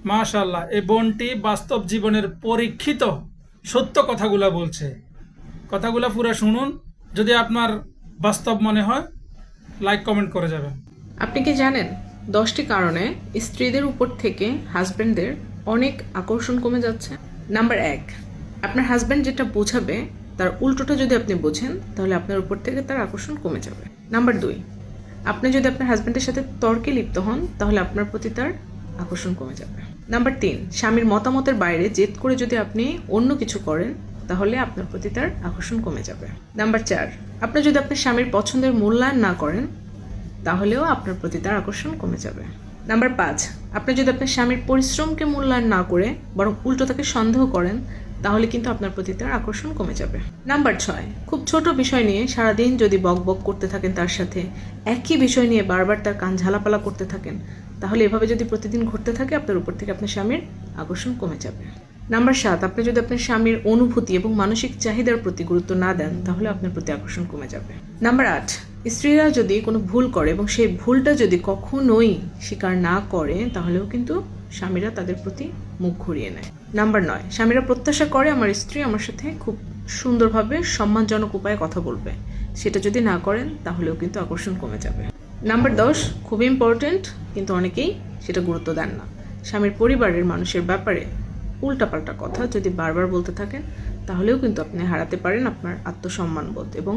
মাশাআল্লাহ, এই বোনটি বাস্তব জীবনের পরীক্ষিত সত্য কথাগুলা বলছে। কথাগুলা পুরো শুনুন। যদি আপনার বাস্তব মনে হয়, লাইক কমেন্ট করে যাবেন। আপনি কি জানেন 10টি কারণে স্ত্রীদের উপর থেকে হাজবেন্ডদের অনেক আকর্ষণ কমে যাচ্ছে? নাম্বার 1, আপনার হাজবেন্ড যেটা বোঝাবে তার উল্টোটা যদি আপনি বোঝেন তাহলে আপনার উপর থেকে তার আকর্ষণ কমে যাবে। নাম্বার 2, আপনি যদি আপনার হাজবেন্ডের সাথে তর্কে লিপ্ত হন তাহলে আপনার প্রতি তার আকর্ষণ কমে যাবে। নাম্বার 3, স্বামীর মতামতের বাইরে জেদ করে যদি আপনি অন্য কিছু করেন তাহলে আপনার প্রতি তার আকর্ষণ কমে যাবে। নাম্বার 4, আপনি যদি আপনার স্বামীর পছন্দের মূল্যায়ন না করেন তাহলেও আপনার প্রতি তার আকর্ষণ কমে যাবে। নাম্বার 5, আপনি যদি আপনার স্বামীর পরিশ্রমকে মূল্যায়ন না করে বরং উল্টো তাকে সন্দেহ করেন তাহলে কিন্তু আপনার প্রতি তার আকর্ষণ কমে যাবে। নাম্বার 6, খুব ছোট বিষয় নিয়ে সারাদিন যদি বক বক করতে থাকেন তার সাথে, একই বিষয় নিয়ে বারবার তার কান ঝালাপালা করতে থাকেন, তাহলে এভাবে যদি প্রতিদিন ঘটতে থাকে আপনার উপর থেকে আপনার স্বামীর আকর্ষণ কমে যাবে। নাম্বার 7, আপনি যদি আপনার স্বামীর অনুভূতি এবং মানসিক চাহিদার প্রতি গুরুত্ব না দেন তাহলে আপনার প্রতি আকর্ষণ কমে যাবে। নাম্বার 8, স্ত্রীরা যদি কোনো ভুল করে এবং সেই ভুলটা যদি কখনোই স্বীকার না করে তাহলেও কিন্তু স্বামীরা তাদের প্রতি মুখ ঘুরিয়ে নেয়। নাম্বার 9, স্বামীরা প্রত্যাশা করে আমার স্ত্রী আমার সাথে খুব সুন্দরভাবে সম্মানজনক উপায়ে কথা বলবে, সেটা যদি না করেন তাহলেও কিন্তু আকর্ষণ কমে যাবে। নাম্বার 10, খুব ইম্পর্টেন্ট কিন্তু অনেকেই সেটা গুরুত্ব দেন না, স্বামীর পরিবারের মানুষের ব্যাপারে উল্টাপাল্টা কথা যদি বারবার বলতে থাকেন তাহলেও কিন্তু আপনি হারাতে পারেন আপনার আত্মসম্মানবোধ এবং